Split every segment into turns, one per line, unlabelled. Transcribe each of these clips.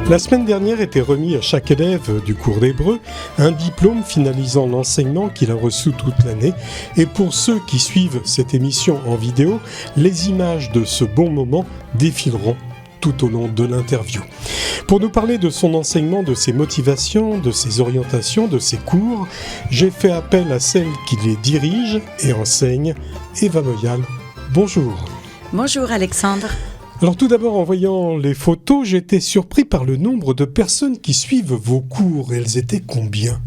La semaine dernière était remis à chaque élève du cours d'hébreu un diplôme finalisant l'enseignement qu'il a reçu toute l'année. Et pour ceux qui suivent cette émission en vidéo, les images de ce bon moment défileront tout au long de l'interview. Pour nous parler de son enseignement, de ses motivations, de ses orientations, de ses cours, j'ai fait appel à celle qui les dirige et enseigne, Eva Moyal. Bonjour.
Bonjour Alexandre.
Alors tout d'abord, en voyant les photos, j'étais surpris par le nombre de personnes qui suivent vos cours. Elles étaient combien ?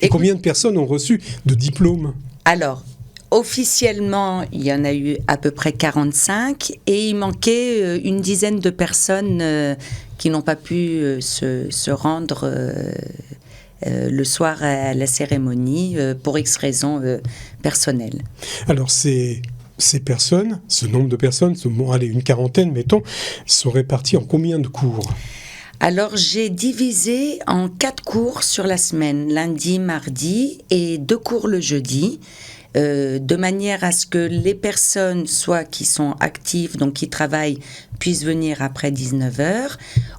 Et combien de personnes ont reçu de diplômes ?
Alors, officiellement, il y en a eu à peu près 45 et il manquait une dizaine de personnes qui n'ont pas pu se rendre le soir à la cérémonie pour X raisons personnelles.
Alors ces personnes, ce nombre de personnes, une quarantaine mettons, sont réparties en combien de cours ?
Alors j'ai divisé en 4 cours sur la semaine, lundi, mardi et 2 cours le jeudi. De manière à ce que les personnes, soit qui sont actives, donc qui travaillent, puissent venir après 19h,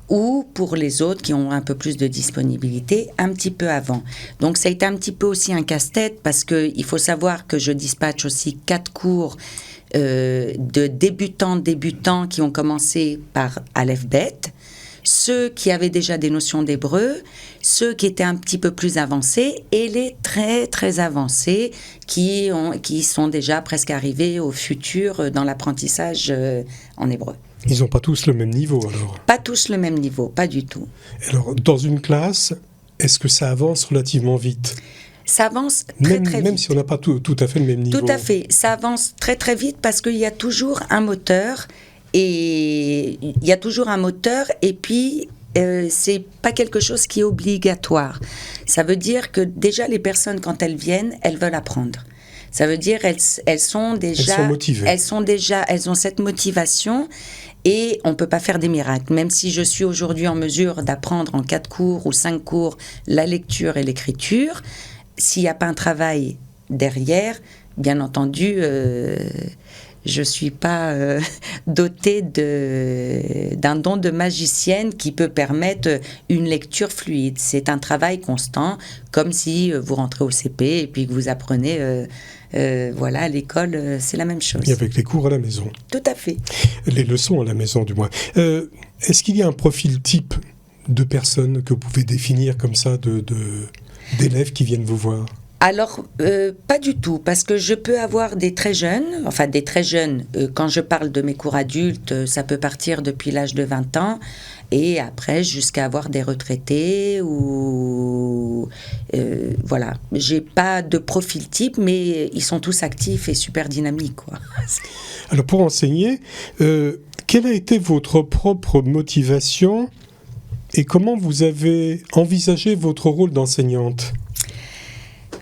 ou pour les autres qui ont un peu plus de disponibilité, un petit peu avant. Donc ça a été un petit peu aussi un casse-tête, parce qu'il faut savoir que je dispatche aussi 4 cours de débutants qui ont commencé par Aleph Bet, ceux qui avaient déjà des notions d'hébreu, ceux qui étaient un petit peu plus avancés et les très très avancés qui sont déjà presque arrivés au futur dans l'apprentissage en hébreu.
Ils n'ont pas tous le même niveau alors ?
Pas tous le même niveau, pas du tout.
Alors dans une classe, est-ce que ça avance relativement vite ?
Ça avance très vite.
Même si on n'a pas tout à fait le même niveau.
Tout à fait, ça avance très très vite parce qu'il y a toujours un moteur. Et il y a toujours un moteur et puis c'est pas quelque chose qui est obligatoire. Ça veut dire que déjà les personnes quand elles viennent, elles veulent apprendre. Ça veut dire elles sont motivées. Elles ont cette motivation et on peut pas faire des miracles. Même si je suis aujourd'hui en mesure d'apprendre en 4 cours ou 5 cours la lecture et l'écriture, s'il n'y a pas un travail derrière, bien entendu. Je ne suis pas dotée d'un don de magicienne qui peut permettre une lecture fluide. C'est un travail constant, comme si vous rentrez au CP et puis que vous apprenez, à l'école, c'est la même chose.
Et avec les cours à la maison.
Tout à fait.
Les leçons à la maison, du moins. Est-ce qu'il y a un profil type de personnes que vous pouvez définir comme ça, d'élèves qui viennent vous voir ?
Alors, pas du tout, parce que je peux avoir des très jeunes, quand je parle de mes cours adultes, ça peut partir depuis l'âge de 20 ans, et après jusqu'à avoir des retraités, ou voilà. J'ai pas de profil type, mais ils sont tous actifs et super dynamiques, quoi.
Alors, pour enseigner, quelle a été votre propre motivation, et comment vous avez envisagé votre rôle d'enseignante ?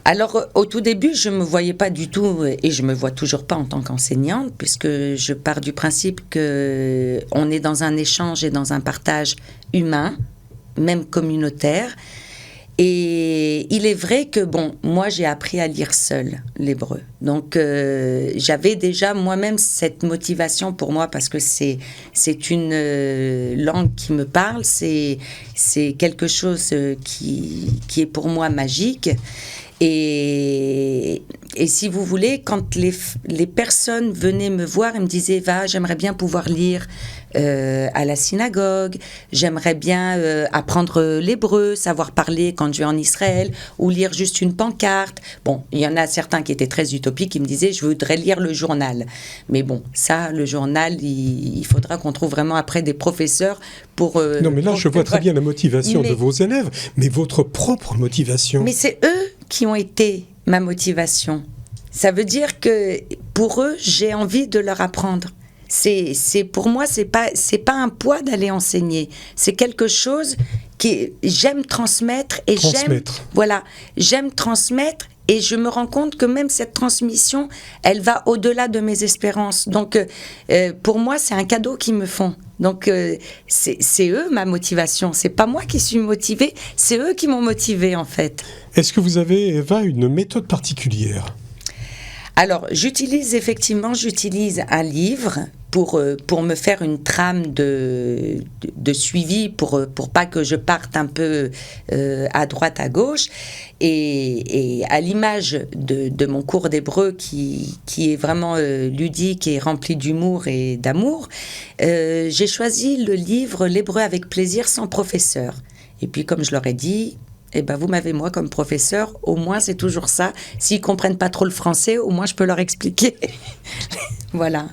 Alors, au tout début, je ne me voyais pas du tout, et je ne me vois toujours pas en tant qu'enseignante, puisque je pars du principe qu'on est dans un échange et dans un partage humain, même communautaire. Et il est vrai que, moi, j'ai appris à lire seule l'hébreu. Donc, j'avais déjà moi-même cette motivation pour moi, parce que c'est une langue qui me parle, c'est quelque chose qui est pour moi magique. Et si vous voulez, quand les personnes venaient me voir et me disaient « Va, j'aimerais bien pouvoir lire à la synagogue, j'aimerais bien apprendre l'hébreu, savoir parler quand je vais en Israël, ou lire juste une pancarte. » Bon, il y en a certains qui étaient très utopiques, qui me disaient « Je voudrais lire le journal. » Mais bon, ça, le journal, il faudra qu'on trouve vraiment après des professeurs pour...
non, mais là, je vois très bien la motivation de vos élèves, mais votre propre motivation.
Mais c'est eux qui ont été ma motivation. Ça veut dire que pour eux, j'ai envie de leur apprendre. Pour moi, c'est pas un poids d'aller enseigner. C'est quelque chose que j'aime transmettre et j'aime transmettre. Et je me rends compte que même cette transmission, elle va au-delà de mes espérances. Donc, pour moi, c'est un cadeau qu'ils me font. Donc, c'est eux ma motivation. C'est pas moi qui suis motivée, c'est eux qui m'ont motivée, en fait.
Est-ce que vous avez, Eva, une méthode particulière ?
Alors, j'utilise un livre pour me faire une trame de suivi, pour pas que je parte un peu à droite, à gauche. Et à l'image de mon cours d'hébreu qui est vraiment ludique et rempli d'humour et d'amour, j'ai choisi le livre L'hébreu avec plaisir sans professeur. Et puis comme je leur ai dit, eh ben vous m'avez moi comme professeur, au moins c'est toujours ça. S'ils comprennent pas trop le français, au moins je peux leur expliquer. Voilà.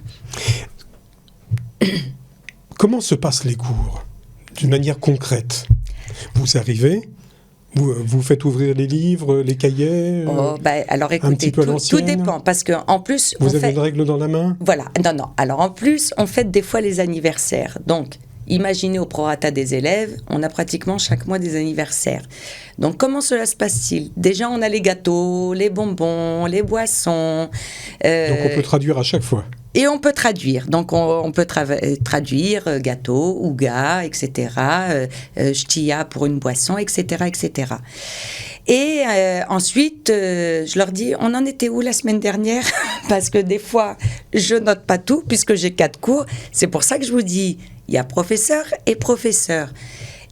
Comment se passent les cours d'une manière concrète? Vous arrivez, vous faites ouvrir les livres, les cahiers,
alors écoutez,
un petit peu à l'ancienne.
Tout dépend, parce que en plus
vous avez une règle dans la main.
Voilà, non. Alors en plus, on fête des fois les anniversaires. Donc, imaginez au prorata des élèves, on a pratiquement chaque mois des anniversaires. Donc comment cela se passe-t-il? Déjà, on a les gâteaux, les bonbons, les boissons.
Donc on peut traduire à chaque fois.
Et on peut traduire. Donc, on peut traduire gâteau, ouga, etc. Ch'tia pour une boisson, etc., etc. Et ensuite, je leur dis, on en était où la semaine dernière? Parce que des fois, je note pas tout, puisque j'ai 4 cours. C'est pour ça que je vous dis, il y a professeur et professeur.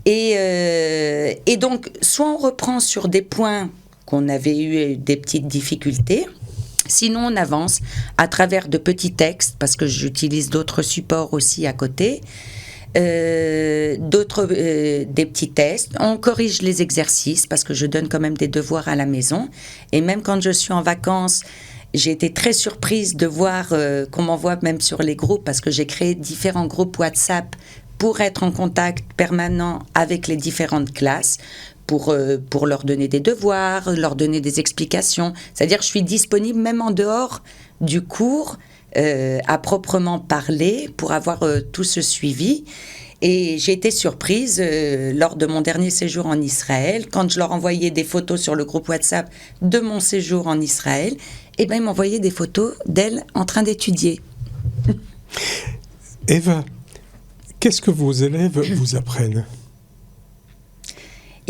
Et donc, soit on reprend sur des points qu'on avait eu des petites difficultés, sinon, on avance à travers de petits textes, parce que j'utilise d'autres supports aussi à côté, des petits tests. On corrige les exercices, parce que je donne quand même des devoirs à la maison. Et même quand je suis en vacances, j'ai été très surprise de voir qu'on m'envoie même sur les groupes, parce que j'ai créé différents groupes WhatsApp pour être en contact permanent avec les différentes classes, pour leur donner des devoirs, leur donner des explications. C'est-à-dire que je suis disponible même en dehors du cours, à proprement parler, pour avoir tout ce suivi. Et j'ai été surprise lors de mon dernier séjour en Israël, quand je leur envoyais des photos sur le groupe WhatsApp de mon séjour en Israël, et ben ils m'envoyaient des photos d'elles en train d'étudier.
Eva, qu'est-ce que vos élèves vous apprennent ?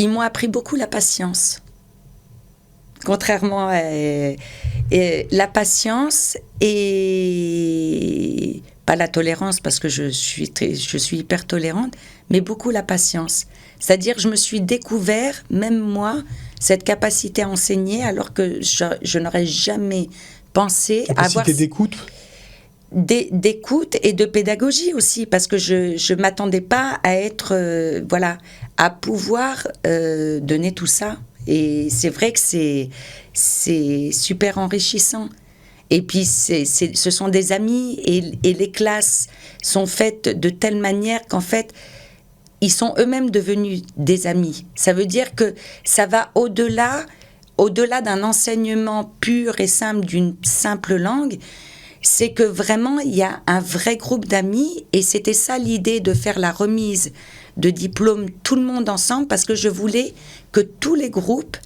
Ils m'ont appris beaucoup la patience. Contrairement à la patience et pas la tolérance, parce que je suis hyper tolérante, mais beaucoup la patience. C'est-à-dire que je me suis découvert, même moi, cette capacité à enseigner, alors que je n'aurais jamais pensé avoir...
Capacité d'écoute ?
D'écoute et de pédagogie aussi, parce que je m'attendais pas à être à pouvoir donner tout ça. Et c'est vrai que c'est super enrichissant. Et puis ce sont des amis, et les classes sont faites de telle manière qu'en fait ils sont eux-mêmes devenus des amis. Ça veut dire que ça va au-delà d'un enseignement pur et simple d'une simple langue. C'est que vraiment, il y a un vrai groupe d'amis, et c'était ça l'idée de faire la remise de diplôme, tout le monde ensemble, parce que je voulais que tous les groupes,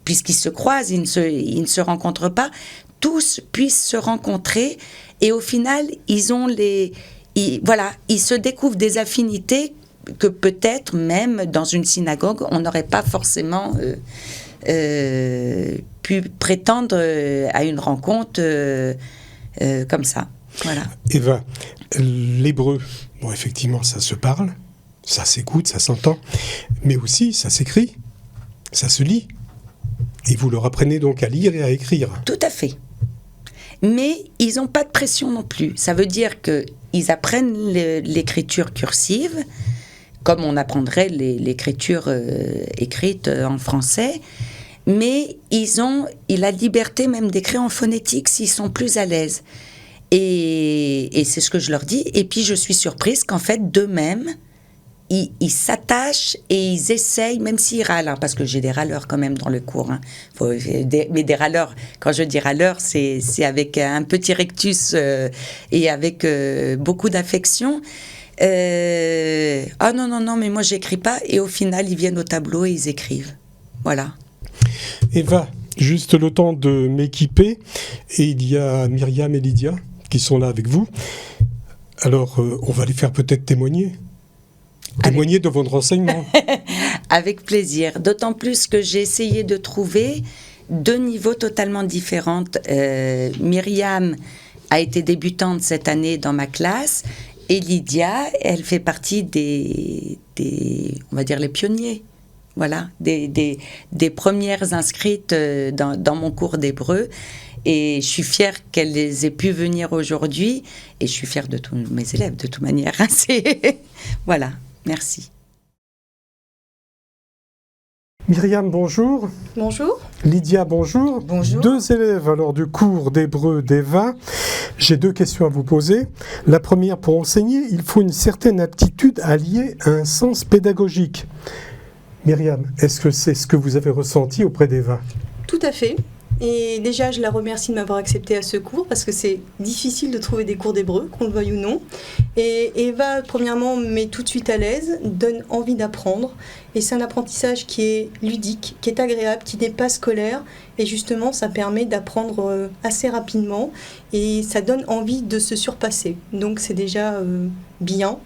puisqu'ils se croisent, ils ne se rencontrent pas, tous puissent se rencontrer, et au final, ils se découvrent des affinités que peut-être même dans une synagogue, on n'aurait pas forcément pu prétendre à une rencontre comme ça. Voilà.
Eva, l'hébreu, bon, effectivement, ça se parle, ça s'écoute, ça s'entend, mais aussi ça s'écrit, ça se lit. Et vous leur apprenez donc à lire et à écrire.
Tout à fait. Mais ils n'ont pas de pression non plus. Ça veut dire qu'ils apprennent l'écriture cursive, comme on apprendrait l'écriture écrite en français, mais ils ont la liberté même d'écrire en phonétique s'ils sont plus à l'aise. Et c'est ce que je leur dis. Et puis je suis surprise qu'en fait, d'eux-mêmes, ils s'attachent et ils essayent, même s'ils râlent, hein, parce que j'ai des râleurs quand même dans le cours. Hein. Mais des râleurs, quand je dis râleurs, c'est avec un petit rectus et avec beaucoup d'affection. Ah non, mais moi j'écris pas. Et au final, ils viennent au tableau et ils écrivent. Voilà.
Eva, juste le temps de m'équiper, et il y a Myriam et Lydia qui sont là avec vous. Alors, on va les faire peut-être témoigner de votre enseignement.
Avec plaisir, d'autant plus que j'ai essayé de trouver 2 niveaux totalement différents. Myriam a été débutante cette année dans ma classe. Et Lydia, elle fait partie des on va dire, les pionniers. Voilà, des premières inscrites dans mon cours d'hébreu. Et je suis fière qu'elles aient pu venir aujourd'hui. Et je suis fière de tous mes élèves, de toute manière. Voilà, merci.
Myriam, bonjour.
Bonjour.
Lydia, bonjour.
Bonjour.
2 élèves alors du cours d'hébreu d'Eva. J'ai 2 questions à vous poser. La première, pour enseigner, il faut une certaine aptitude alliée à un sens pédagogique. Myriam, est-ce que c'est ce que vous avez ressenti auprès d'Eva ?
Tout à fait. Et déjà, je la remercie de m'avoir accepté à ce cours parce que c'est difficile de trouver des cours d'hébreu, qu'on le veuille ou non. Et Eva, premièrement, me met tout de suite à l'aise, donne envie d'apprendre. Et c'est un apprentissage qui est ludique, qui est agréable, qui n'est pas scolaire. Et justement, ça permet d'apprendre assez rapidement et ça donne envie de se surpasser. Donc c'est déjà bien.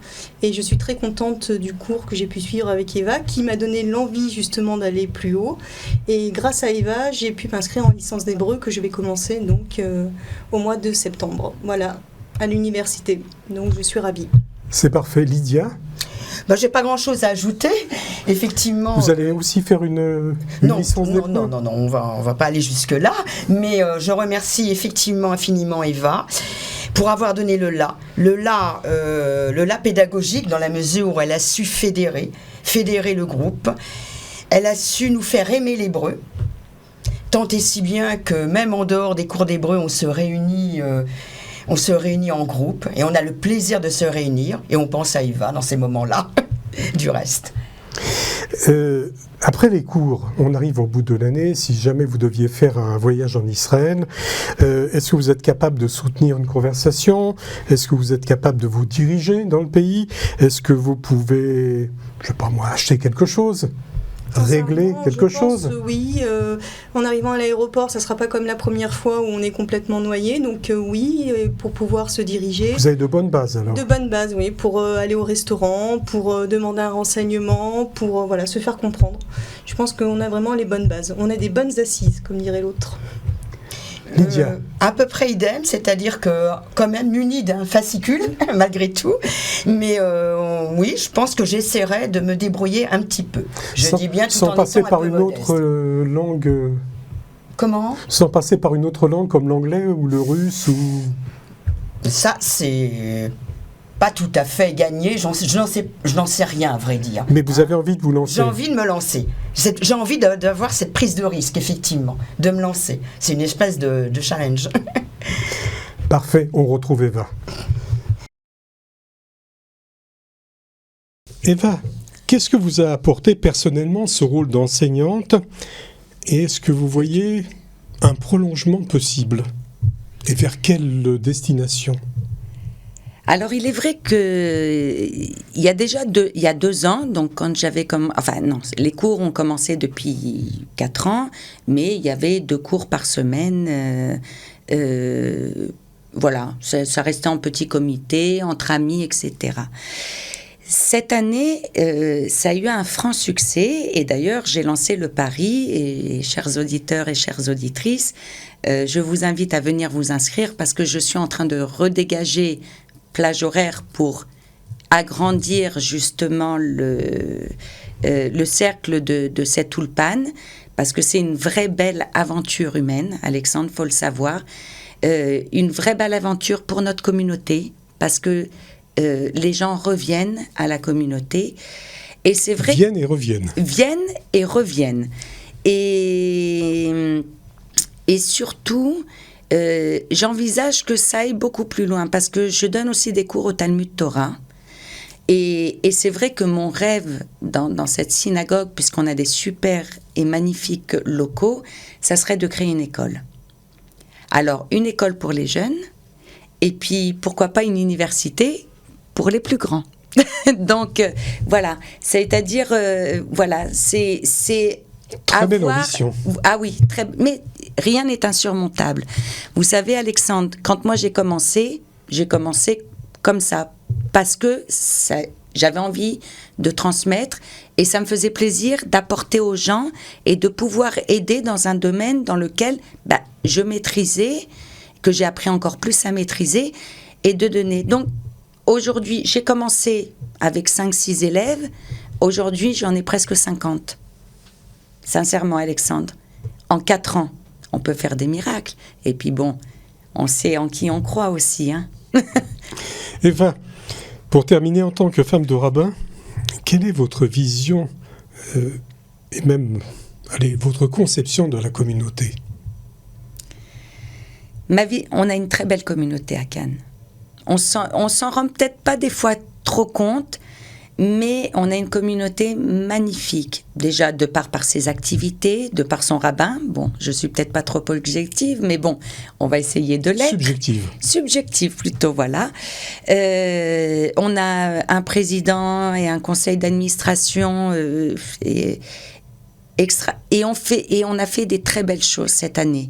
Et je suis très contente du cours que j'ai pu suivre avec Eva, qui m'a donné l'envie justement d'aller plus haut. Et grâce à Eva, j'ai pu m'inscrire en licence d'hébreu que je vais commencer donc au mois de septembre. Voilà, à l'université. Donc je suis ravie.
C'est parfait. Lydia ?
J'ai pas grand-chose à ajouter. Effectivement.
Vous allez aussi faire une licence d'hébreu ?
Non, on va pas aller jusque-là. Mais je remercie effectivement infiniment Eva pour avoir donné le la pédagogique, dans la mesure où elle a su fédérer le groupe. Elle a su nous faire aimer l'hébreu, tant et si bien que même en dehors des cours d'hébreu, on se réunit en groupe et on a le plaisir de se réunir et on pense à Eva dans ces moments-là, du reste.
Après les cours, on arrive au bout de l'année. Si jamais vous deviez faire un voyage en Israël, est-ce que vous êtes capable de soutenir une conversation ? Est-ce que vous êtes capable de vous diriger dans le pays ? Est-ce que vous pouvez, je sais pas moi, acheter quelque chose ? Régler quelque chose ?
Oui, en arrivant à l'aéroport, ça ne sera pas comme la première fois où on est complètement noyé. Donc oui, pour pouvoir se diriger.
Vous avez de bonnes bases alors ?
De bonnes bases, oui, pour aller au restaurant, pour demander un renseignement, pour se faire comprendre. Je pense qu'on a vraiment les bonnes bases. On a des bonnes assises, comme dirait l'autre.
Lydia.
À peu près idem, c'est-à-dire que quand même muni d'un fascicule, malgré tout. Mais oui, je pense que j'essaierai de me débrouiller un petit peu. Dis bien tout
sans
en
passer
étant
par
un peu
une
modeste.
autre langue.
Comment ?
Sans passer par une autre langue comme l'anglais ou le russe ou.
Ça, c'est pas tout à fait gagné. Je n'en sais rien, à vrai dire.
Mais vous avez envie de vous lancer ?
J'ai envie de me lancer. J'ai envie d'avoir cette prise de risque, effectivement, de me lancer. C'est une espèce de challenge.
Parfait, on retrouve Eva. Eva, qu'est-ce que vous a apporté personnellement ce rôle d'enseignante ? Et est-ce que vous voyez un prolongement possible ? Et vers quelle destination ?
Alors, il est vrai que il y a 2 ans, donc quand j'avais les cours ont commencé depuis 4 ans, mais il y avait 2 cours par semaine. Voilà, ça restait en petit comité, entre amis, etc. Cette année, ça a eu un franc succès, et d'ailleurs, j'ai lancé le pari, et chers auditeurs et chères auditrices, je vous invite à venir vous inscrire parce que je suis en train de redégager plage horaire pour agrandir justement le cercle de cette Ulpan, parce que c'est une vraie belle aventure humaine, Alexandre, faut le savoir, une vraie belle aventure pour notre communauté, parce que les gens reviennent à la communauté, et c'est vrai...
Viennent et reviennent.
Viennent et reviennent. Et surtout... j'envisage que ça aille beaucoup plus loin parce que je donne aussi des cours au Talmud Torah et c'est vrai que mon rêve dans cette synagogue, puisqu'on a des super et magnifiques locaux, ça serait de créer une école. Alors une école pour les jeunes et puis pourquoi pas une université pour les plus grands. Donc voilà, c'est-à-dire c'est
très belle ambition.
Ah oui, mais rien n'est insurmontable. Vous savez, Alexandre, quand moi j'ai commencé comme ça, parce que j'avais envie de transmettre et ça me faisait plaisir d'apporter aux gens et de pouvoir aider dans un domaine dans lequel je maîtrisais, que j'ai appris encore plus à maîtriser et de donner. Donc, aujourd'hui, j'ai commencé avec 5-6 élèves. Aujourd'hui, j'en ai presque 50. Sincèrement, Alexandre. En 4 ans, on peut faire des miracles. Et puis bon, on sait en qui on croit aussi. Hein.
Eva, pour terminer, en tant que femme de rabbin, quelle est votre vision et même votre conception de la communauté ?
On a une très belle communauté à Cannes. On s'en rend peut-être pas des fois trop compte, mais on a une communauté magnifique. Déjà, de par ses activités, de par son rabbin. Bon, je suis peut-être pas trop objective, mais bon, on va essayer de l'être. Subjective plutôt, voilà. On a un président et un conseil d'administration extra. Et on a fait des très belles choses cette année.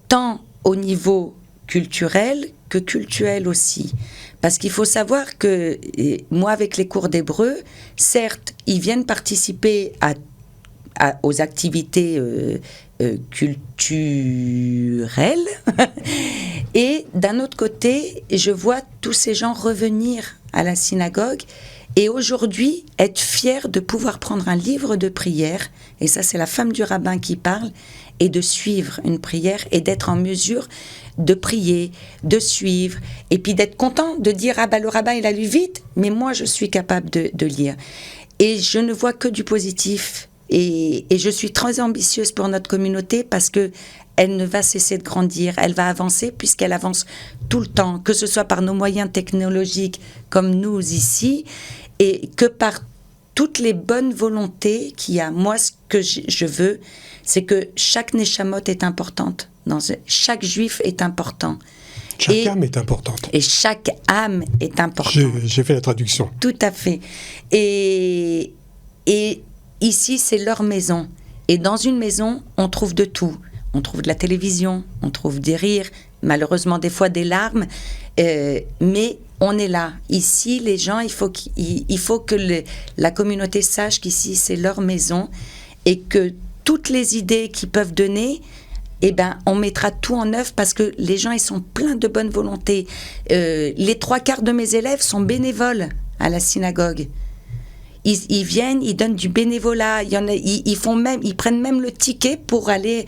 Tant au niveau culturel que cultuel aussi. Parce qu'il faut savoir que moi, avec les cours d'hébreu, certes, ils viennent participer aux activités culturelles. Et d'un autre côté, je vois tous ces gens revenir à la synagogue et aujourd'hui être fiers de pouvoir prendre un livre de prière, et ça c'est la femme du rabbin qui parle, et de suivre une prière et d'être en mesure de prier, de suivre, et puis d'être content de dire « Ah bah le rabbin il a lu vite, mais moi je suis capable de lire ». Et je ne vois que du positif, et je suis très ambitieuse pour notre communauté parce que elle ne va cesser de grandir, elle va avancer puisqu'elle avance tout le temps, que ce soit par nos moyens technologiques comme nous ici, et que par toutes les bonnes volontés qu'il y a. Moi, ce que je veux, c'est que chaque Neshamot est importante. Chaque juif est important.
Chaque âme est importante.
Et chaque âme est importante.
J'ai fait la traduction.
Tout à fait. Et ici, c'est leur maison. Et dans une maison, on trouve de tout. On trouve de la télévision, on trouve des rires, malheureusement des fois des larmes, mais on est là. Ici, les gens, il faut que la communauté sache qu'ici, c'est leur maison et que toutes les idées qu'ils peuvent donner, eh ben, on mettra tout en œuvre parce que les gens, ils sont pleins de bonne volonté. Les 3/4 de mes élèves sont bénévoles à la synagogue. Ils viennent, ils donnent du bénévolat, ils prennent même le ticket pour aller.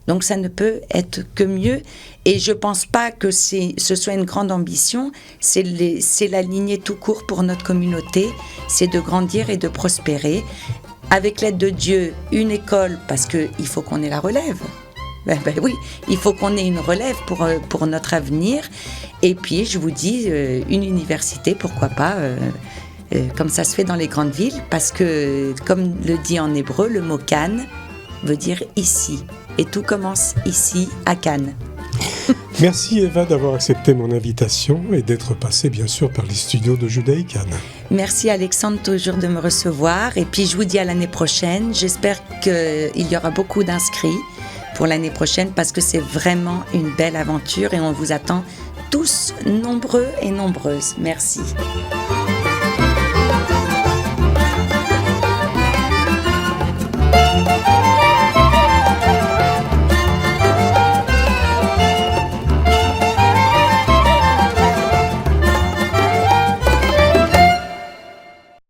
Donc ça ne peut être que mieux. Et je pense pas que ce soit une grande ambition. C'est la lignée tout court pour notre communauté. C'est de grandir et de prospérer. Avec l'aide de Dieu, une école, parce qu'il faut qu'on ait la relève. Ben oui, il faut qu'on ait une relève pour notre avenir. Et puis, je vous dis, une université, pourquoi pas comme ça se fait dans les grandes villes, parce que, comme le dit en hébreu, le mot Cannes veut dire ici. Et tout commence ici, à Cannes.
Merci Eva d'avoir accepté mon invitation et d'être passée bien sûr par les studios de Judaï Cannes.
Merci Alexandre toujours de me recevoir. Et puis je vous dis à l'année prochaine. J'espère qu'il y aura beaucoup d'inscrits pour l'année prochaine parce que c'est vraiment une belle aventure et on vous attend tous nombreux et nombreuses. Merci.